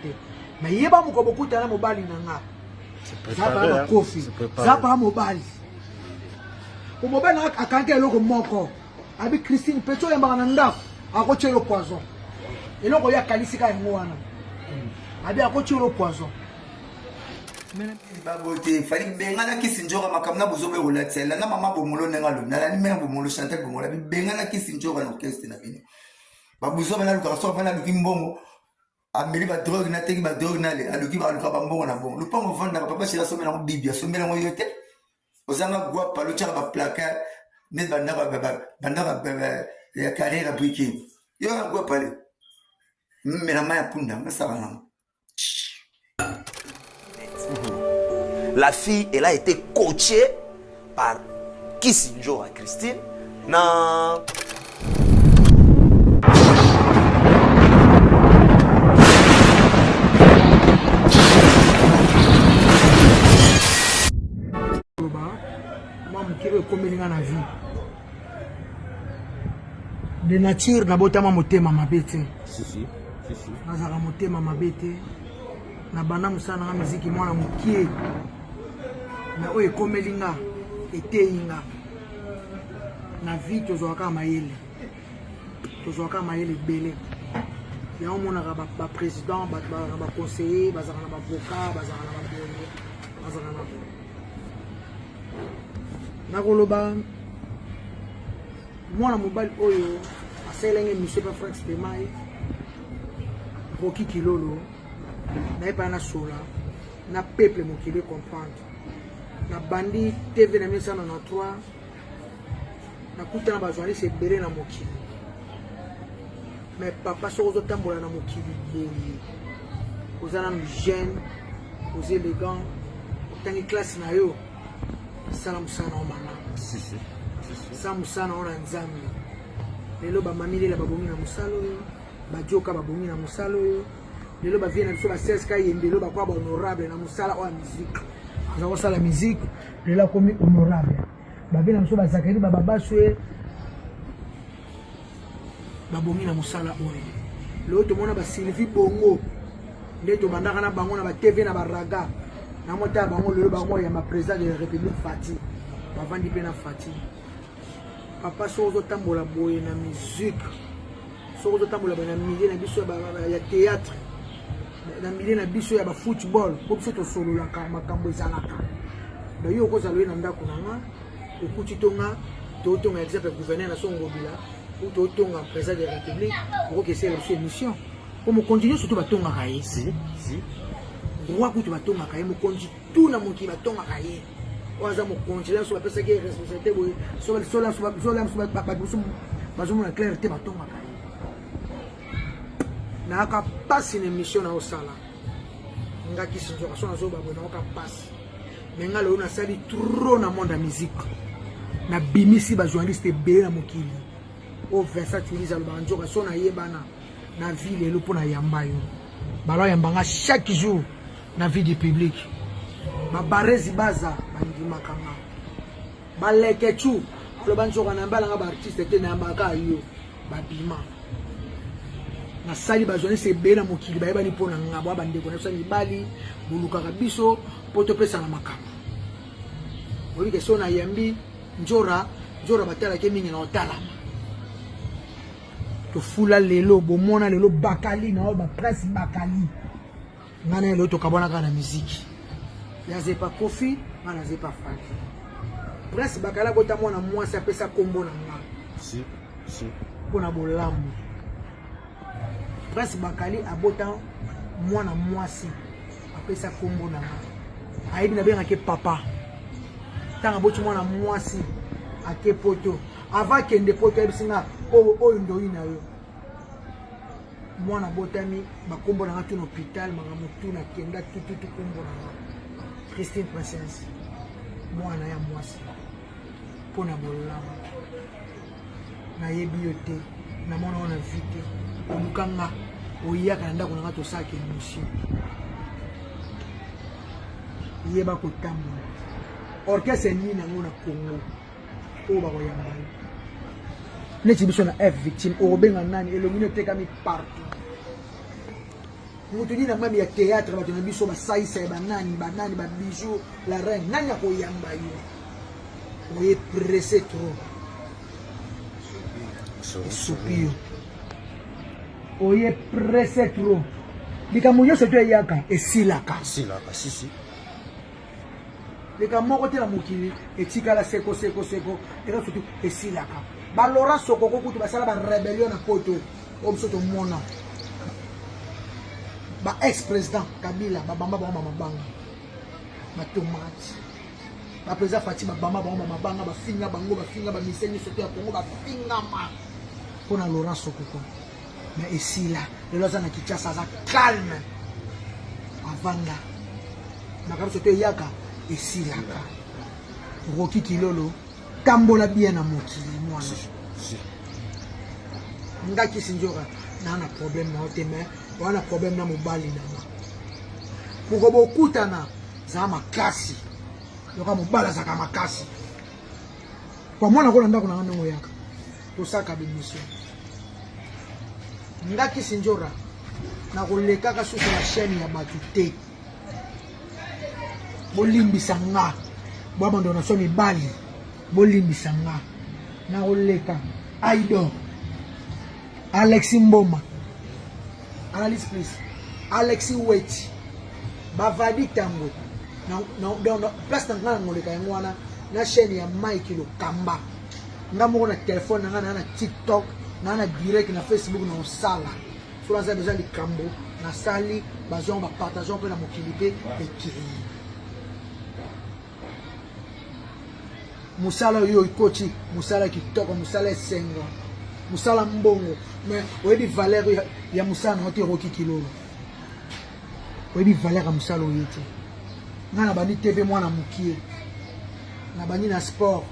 te mais yeba moko bokuta na mobali na nga zapa na kofi zapa mobali o mobali akanke eloko moko abi Christine pecho yamba na ndako akochelo poison eloko ya kalisika yango wana abi akochelo poison babote fali bengana kisinjoka makamna buzobe ulatsela na mama bomolo nenga lona ni mena bomolo Chantal bomolo bengana kisinjoka na orchestre na bino babuzobe na luka so fana luki mbongo ameli ba drogue na teki ba drogue na le aluki ba luka mbongo na mbongo lupango vanda papa shira somela ngo bibia somela ngo yote ozanga gwa palo cha ba placard ne banda ya carrière briquet yo gwa pale mena maya punda ngasaba. La fille, elle a été coachée par Kisinjo à Christine. Non. De nature, nabotama motema mabete. Si. Nazaka motema mabete. Na bana musana nga muziki mwana mukie. Na oye komelinga eteinga na vie tozwaka mayele bele ya omona ba président ba conseiller bazaka na ba avocat bazaka na ba bonne bazaka na koloba mwana mobali oyo aselenge monsieur pa Frank Stemai Roki Kilolo na epa na sola na peuple mokili comprendre na bandi TV na 1993 na kutana ba journaliste ebele na mokili mais papa sozo tambola na mokili boye ozana na jeune aux élégant otangi classe na yo salam sana omana salam sana ona nzambe lelo ba mamile la babongi na musalo yo ba joka babongi na musalo yo lelo ba viena biso ba 16 ka yembelo ba kwa ba honorable na musala o musique nous avons la musique lelo comme honorable ba viena biso ba zakari ba babaswe ba bongi na musala oyo lelo to mona ba Sylvie Bongo ndeto bandaka na bango na ba TV na ba raga na mota bango lelo bango ya ma président de la République Fati ba vandi pe na Fati papa sozo tambola boye na musique sozo tambola boye na milieu na biso ya théâtre na milieu na biso ya ba football ko biso to solo la makambo ezalaka ba yo ko zalo na ndako na nga okuti tonga to tonga exemple gouverneur na songo bila ou to tonga président de la République pour que c'est une mission comme continuer surtout ba tonga kaye si roi ko to ba tonga kaye mo konji tout na moki ba tonga kaye waza mo continuer sur la personne qui est responsabilité boy sur la clarté ba tonga kaye na aka passe une mission na osala nga Kisinjo ka sona zo ba bona aka passe mais nga leo na sali trop na monde de musique na bimisi ba journaliste be na mokili o versatiliser le banjo ka sona yebana na ville lo pona yamba yo balo yamba chaque jour na vie du public ba barezi baza bandima kama balekechu lo banjo kana mbala nga ba artiste te na mbaka yo ba bima na sali ba journaliste be na mokili ba yebani pona ngabo abandeko na sali bali buluka kabiso poto pesa na makama oli ke sona yambi njora batala ke mingi na otalama to fula lelo bomona lelo bakali na ba presse bakali ngana lelo to kabona kana musique ya zepa kofi ngana zepa faki presse bakala bota mona mwasi apesa kombo na nga si pona bolamu presse bakali abota mwana mwasi apesa kombo na nga aibi na benga ke papa tanga boti mwana mwasi ake poto avant kende poto ebisinga oyo ndoyi na yo mwana botami bakombo na nga tu na hôpital makambo tu na kenda tututu kombo na nga Christine Princesse mwana ya mwasi mpona bolamu nayebi yo te na mwana wana vi te oluka nga oyaka na ndako na nga tosaka émotion yeba kotambola orchestre nini nango na Congo oyo bakoyamba yo neti biso na F victime okobenga nani elongi no tekami partout mutuni na mami ya théâtre bato na biso basaisa ya banani ba bijou la reine nani akoyamba yo oye pressé trop sopio oye pressé trop likambo nyonso to eyaka esilaka si likambo moko te na mokili etikala seko eka surtout esilaka balora sokoko kutu basala barébellion na poto oyo biso tomona ba-ex-président Kabila babamba bango bamabanga batomate baprésident Fatima babamba bango bamabanga bafinga bamise nyonso te ya Kongo bafingama mpona Laurent Sokoko mais esila lelo aza na Kinshasa aza calme avanga makambo so te eyaka esilaka Rocky Kilolo tambola bien na mokili mwana ngaki sinjora na problème na ote mais wana problème na mobali na ma poko bokutana za makasi yoka mobala za makasi kwa mwana kona ndako na ndongo yaka tosaka bimission ngaki sinjora na koleka ka suku na chaîne ya batu te bolimbisa nga bwa ndo na so mibali bolimbisa nga na koleka Aido Alexis Mboma Analyse please Alexis Wait Bavadi Tambo na place na ngoleka yango wana na chaîne ya Mike Lokamba ngamo na téléphone na TikTok na direct na Facebook na osala sur la besoin de Kambo na sali bazon ba partager pe na mokilité ekiri musala yo ikochi musala kitoko musala esengo musala mbongo mais oyebi valeur ya musala na Rocky Kilolo oyebi valeur ya musala oyete ngana bani TV mwana mukie na bani na sport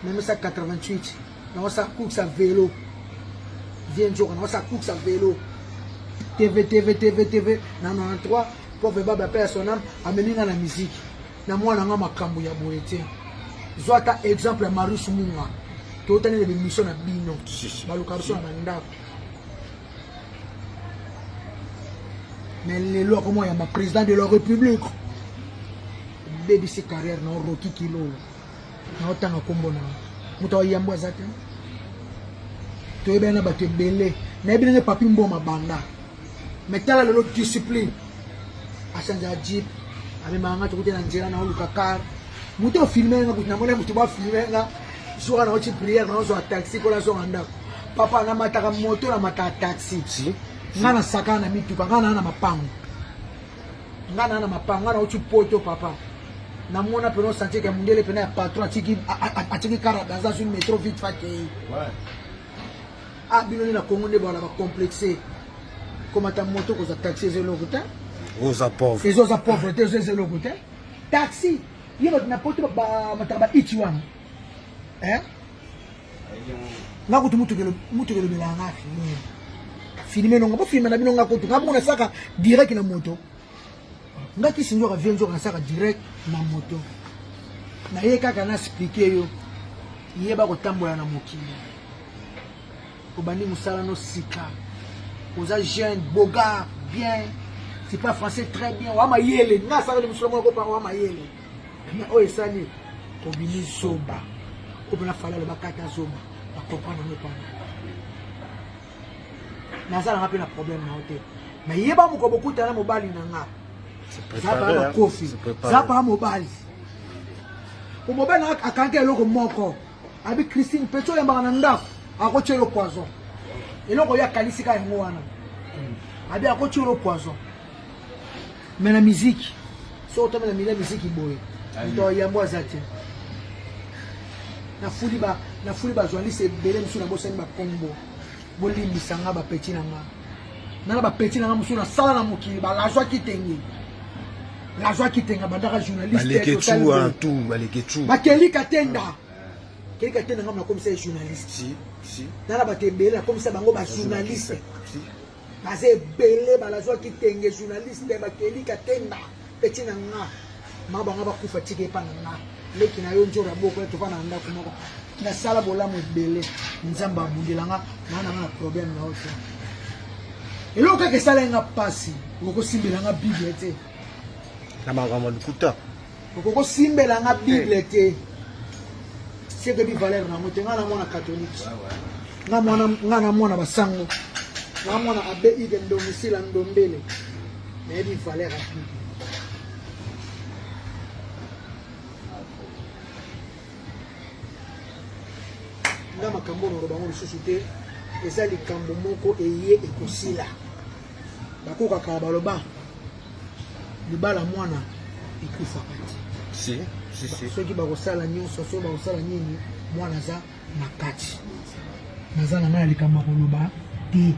même ça 88 na ça course à vélo vient jour na ça course à vélo TV na 93 pauvre baba personnel ameni na musique na mwana nga makambo ya boyete zwata exemple ya Marius Munga totani les missions na bino balukaruso na ndako mais les lois comment ya ma président de la république baby si carrière na Rocky Kilolo na otanga kombo na muto yambo azate to ebena bato belé na ebina papi mboma banda mais tala le discipline achanja jeep amemanga tukuti na njera na olukakar muto filmer nga kutina mona muto ba filmer nga soka na ochi prière na ozo taxi kola so anda papa na mataka moto na mata taxi si ngana saka na mituka ngana na mapango ngana ochi poto papa na mona peno santé ke mundele pena patron atiki kara dans une métro vite fait ouais ah bino na Congo ne bala ba complexé comme ta moto ko za taxi zelo kuta oza pauvre ils ont pauvreté zelo kuta taxi yeba na poto ba mataba ichiwana nga kutu mutu kelo belanga filmer nonga ba filmer na bino nga kutu nga bona saka direct na moto nga kisinjo ka vienjo na saka direct na moto na ye kaka na expliquer yo yeba ko tambola na mokili obani musala no sika oza jeune boga bien c'est pas français très bien wa mayele nga saka le musulman ko pa wa mayele mais o esani obini soba obina fala le bakata zoba ba comprendre ne pas na sala ngapi na problème na hotel mais yeba mo ko bokuta na mobali na nga zapa kofi zapa mobali o mobali akanke eloko moko abi Christine Pecho yamba na ndako akochelo poison eloko ya kalisika yango wana abi akochelo poison mais la musique so to na musique boye to yambo azate na fuli ba journaliste belé musu na bosani ba kombo bolimbisa nga ba petit na nga na ba petit na nga musu na sala na mokili ba lazwa kitenge bandaka journaliste baleke ba kelika tenda nga na comme ça journaliste si na ba tembele comme ça bango ba journaliste ba se belé ba lazwa kitenge journaliste ba kelika tenda petit na nga ma banga ba kufa tike pa na nga leki na yo njora boko to pa na ndako moko na sala bolamu belé nzamba bundelanga na problème na oto Et là, quand ça a passé, vous avez simbe la Bible. La maman du couteau. Vous avez simbe la Bible. C'est que valeur na moto ngana mwana catholique. Ngana mwana basango. Ngana mwana abe ide ndomisi la ndombele. Mais bi valeur a Bible. Nga makambo no bango lisusu te eza likambo moko eye ekosila bakoka kala baloba libala mwana ekufa kati Si. soki bakosala nyonso soki bakosala nini mwana aza na kati naza na ngai ya likambo koloba te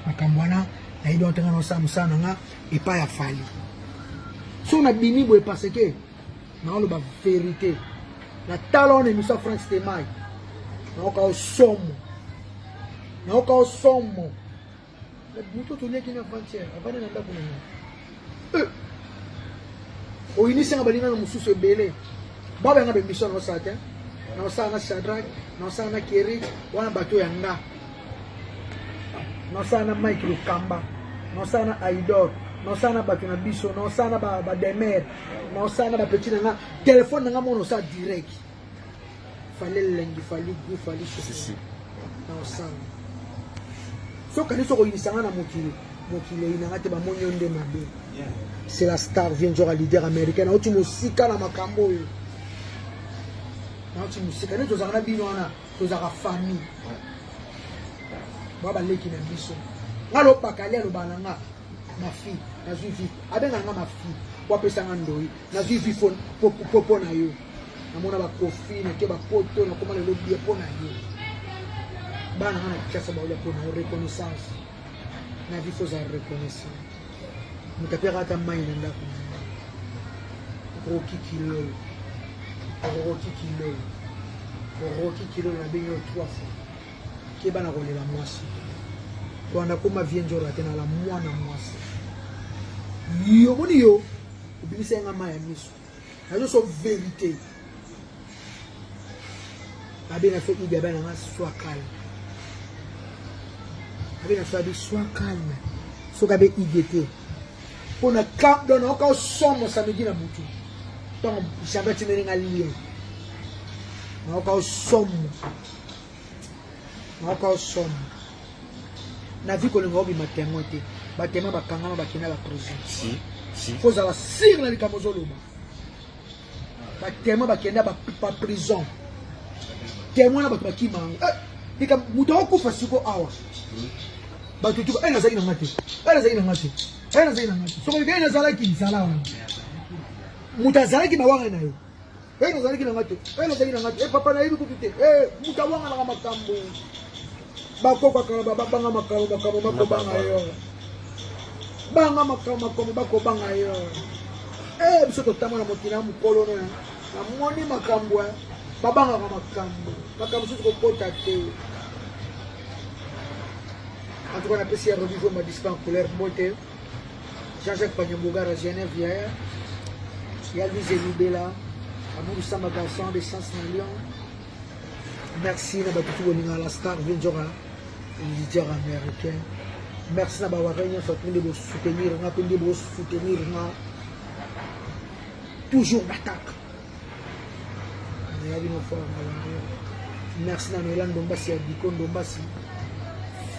makambo wana nayebi otenga na osala mosala na nga epai ya fali so na bimi boye parce ke naoloba verité na tala wana émission ya France Temai naoka osomo moto toliaki na frontière avanda na ndako na nga oyinisanga balinga na mosusu ebele babanga bemission naosala te naosala na Shadrach naosala na Keri wana bato ya nga naosala na Mike Lukamba naosala na Aidor naosala na bato na biso naosala na bademer naosala na bapeti na nga telefone na nga mona osala direct fallait lengi fallait goût fallait chose na osala so kani soko yinisanga na mokili inanga te bamoni yo nde mabe c'est la star vient genre leader américain na oti mosika na makambo oyo na oti mosika nde tozalaka na bino wana tozalaka famille bwa baleki na biso nga lopakali aloba na nga mafi nazwi vi abenga nga mafi wapesanga ndoi nazwi vi popo na yo namona bakofi nake bapoto nakoma lelo bie mpo na yo bana nga na kiasa baolia mpo na yo reconnaissance na vi foza reconnaissance moto apeka ata mai na ndako oroki kilo nabengi yo 3 fois ke bana kolela mwasi toanda koma vie njora te nala mwana mwasi yo moni yo obimisa yanga mai ya miso nazoso vérité abena so ide abena nga sois calme abena so abi sois calme so kabe idete pona camp don oka somo samedi na butu donc jamais tu n'es lien oka somo na vie ko lengo bi matengo te batema bakanga bakina ba prison si faut ça sir na likambo zoloba batema bakenda ba prison témoin na bato bakimanga nika muto okufa siko awa bato tuba ena zaki na ngate soko ina zalaki nzala wana muta zalaki na wanga na yo ena zalaki na ngate papa na yibi kutute muta wanga na makambo bakoka kala babanga makambo makobanga yo banga makambo bakobanga yo biso totama na mokina mukolo na moni makambo babanga makambo susu kokota te en tout cas on appelle ça revivre ma disque en couleur beauté Jean-Jacques Panyamboga à Genève hier il y a Lise Libela Amour Samba Garçon de 100 millions merci na batutu bolinga la star Vinjora leader américain merci na bawarenyo sotundi bo soutenir na kundi bo soutenir na toujours d'attaque. Merci na Noël Ndombasi Abiko Ndombasi.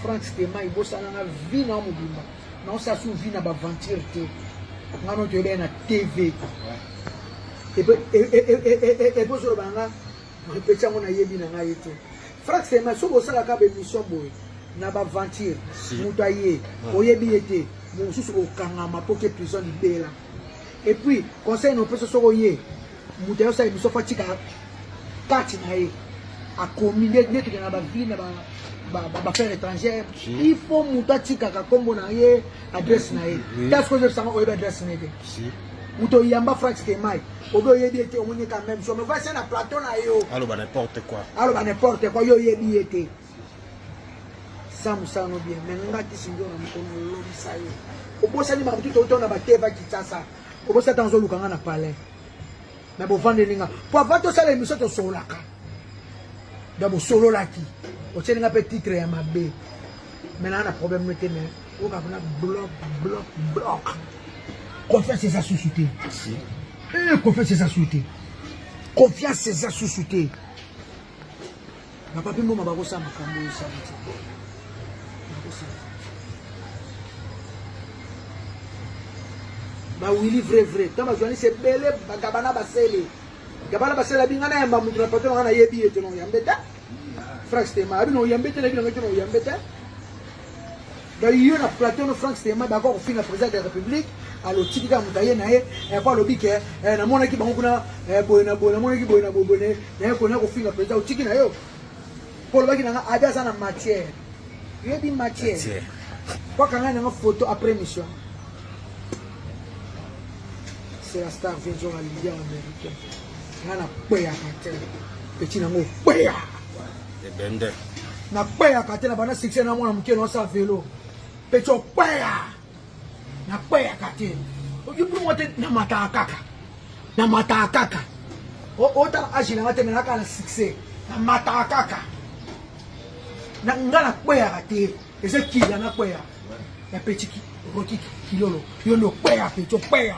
France Temai bosala na vie na mobimba. Na sa sou vie na ba aventure te. Ngano te na TV. Et bosolo banga répéter ngona yebi na ngai te. France Temai so bosala ka be mission boy na ba aventure. Mutaye oyebi ete mo susu ko kangama poke prison libela. Et puis conseil no peso so oye. Mutaye sa mission fatika kati na ye a commis net na ba vie na ba faire étrangère il faut muta tika ka kombo na ye adresse na ye that's quoi je sanga oyeba adresse na ye muto yamba France Temai obo yebi ete omoni quand même so me va c'est na plateau na yo alors n'importe quoi yo yebi ete Samsung bien mais ngati sinjo na mkono lobi sayo obo sani ma mutu to na ba teva kitasa obo sa tanzo lukanga na palais mais bon vandelinga pour avoir tout ça l'émission to solaka d'abord solo laki o tieninga petit titre ya mabe mais na problème mete mais On va bloc. Confiance, c'est sa société. Confiance, c'est sa société. Confiance, c'est sa société. Na papi mo mabako sa makambo sa biti. Ba wili vrai. Tama joani c'est belé bagabana basele. Gabana basele bingana yamba mutu na patron na yebi eto no yambeta. Frank Stema abi no yambeta na bino no yambeta. Ba yo na plateau Frank Stema ba ko finir président de la République. Alors tikika mutaye na ye kwa lobi ke na mona ki bango kuna boyena mona ki boyena bobone na ko na ko finir président tiki na yo. Pour le mec a bien ça en matière. Il y a des matières. Quoi qu'on ait une photo après mission. C'est la star vision à l'India américaine. On a payé à côté. Petit n'amo payé. Les benders. Na payé à côté. Na bana succès na moi na mke no sa vélo. Petit payé. Na payé à côté. Oju pour moi na mata kaka. Na mata kaka. O ta agina na temena kana succès. Na mata kaka. Na ngana kwea ate ese kila na kwea ya pechiki roti kilolo yo no kwea pecho kwea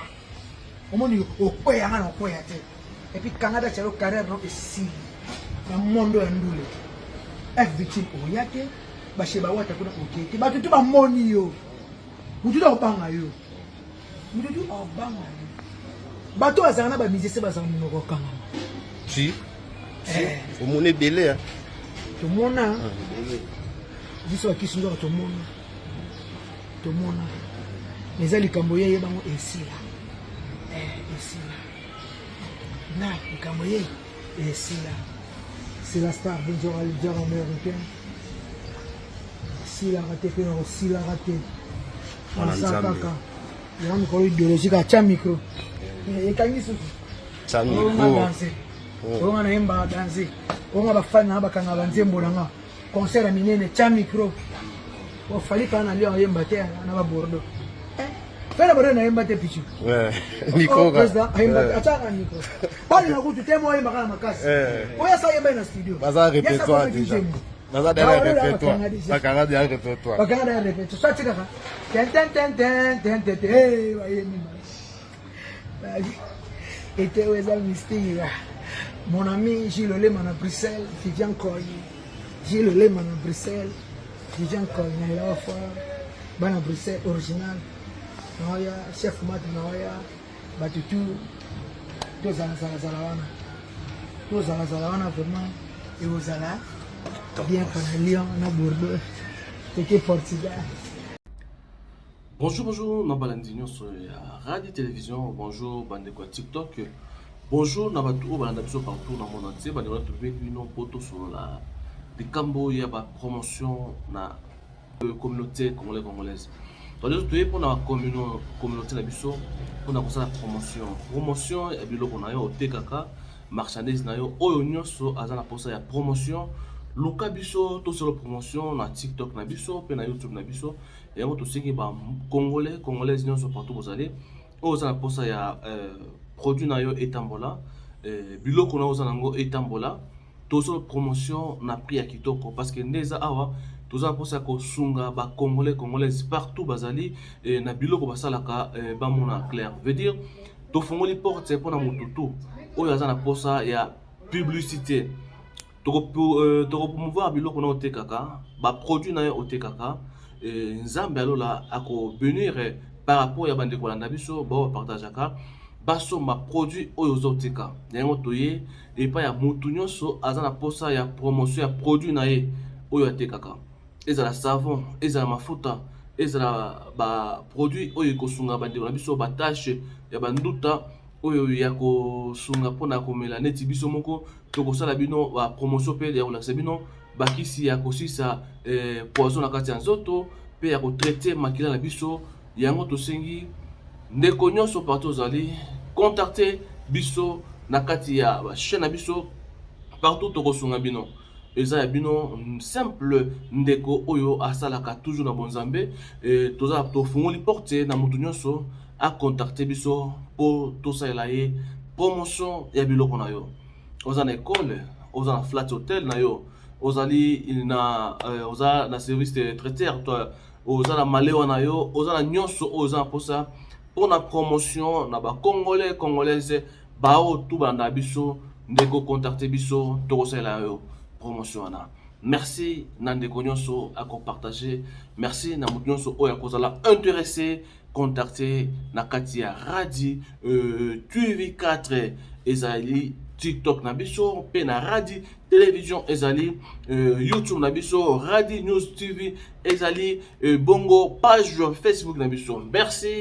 omoni o kwea ngana kwea te et puis Canada chalo carrière no esi na mondo ya ndule everything o yake ba sheba wata kuna okete ba tutu ba moni yo mutu do banga yo mutu do banga yo ba to azana ba misese ba zana no kokanga Si. Au mon est belé. Hein. Tout le monde a. Dis toi qui sont là, tout le monde. Tout le monde a. Les alliés camboyens, ils sont ici là. Ici là. Là, les camboyens, ici là. C'est la star de Joral américain. Si la raté, puis aussi la raté. On a ça, kaka. Il y a un micro idéologique à tcha micro. Il y a un micro. Tcha micro. On a un danser. On a fan na bakanga banzembo nanga concert à minene tcha micro o fali kana lio yemba te na ba bordo fela bordo na yemba te pichu micro acha na micro bali na kutu temo yemba kana makasi o ya sa yemba na studio baza répétoire déjà baza derrière répétoire bakanga derrière répétoire ça tika ten eh wa yemi était aux amnisties. Mon ami Gilles Lehmann à Bruxelles, Vivian Coy. Gilles Lehmann à Bruxelles, Vivian Coy. Il y a fois, à Bruxelles, original. Il y a chef Mat, il y a Batutu. Tous à la Zalawana. Tous à la Zalawana, vraiment. Et aux Zala. Bien qu'on a Lyon, on a Bordeaux. C'est Portugal. Bonjour, Nabalandino sur Radio Télévision. Bonjour, Bandekwa TikTok. Bonjour, Nabatou, Balandabiso partout dans le monde entier. Bandekwa trouver une photo sur la de Cambo, il y a une promotion na communauté congolaise. Donc, je suis pour la communauté Nabiso pour la promotion. Promotion, et bien, on a eu au TKK, marchandise, na yo, oyo so azana pour ça, il y a promotion. Luka biso, tout sur la promotion, na TikTok na biso, puis na YouTube na biso. Et on aussi qui ba congolais sont partout vous allez. Aux pour ça il y a produit na yo etambola, biloko na oza nango etambola. Tout sur la promotion na prix ya kitoko parce que neza awa tout ça pour ça ko sunga ba congolaises partout bazali na biloko basalaka ba mona clair. Veut dire to fongoli porte pour na mututu. Oyo azana pour ça il y a publicité. Pour promouvoir biloko na otekaka, ba produit na yo otekaka. Nzambe alola ako venir par rapport ya bande kolanda biso ba partageaka baso ma produit oyo zoteka yango toye et pas ya mutu nyonso azana posa ya promotion ya produit na ye oyo atekaka ezala savon ezala mafuta ezala ba produit oyo kosunga bande kolanda biso ba tâche ya banduta oyo ya kosunga pona komela neti biso moko tokosala bino ba promotion pe ya kolakisa bino bakisi ya kosisa poison na kati ya nzoto pe ya kotraite makila na biso yango tosengi ndeko nyonso partout ozali contacter biso na kati ya chaîne na biso partout tokosunga bino eza ya bino simple ndeko oyo asalaka toujours na bonzambe toza tofungoli porte na mutu nyonso a contacter biso po tosalela ye promotion ya biloko na yo oza na école oza na flat hotel na yo ozali na service de traiteur toi oza na malewa na yo oza na nyonso oza na posa pour la promotion na ba congolais congolaise ba o tout banda biso ndeko contacter biso to la yo promotion na merci na ndeko nyonso à partager merci na mutu nyonso oya kozala intéressé contacter na katia radi TV4 ezali TikTok na biso pe na radi télévision ezali YouTube na biso radi news TV ezali bongo page Facebook na biso merci.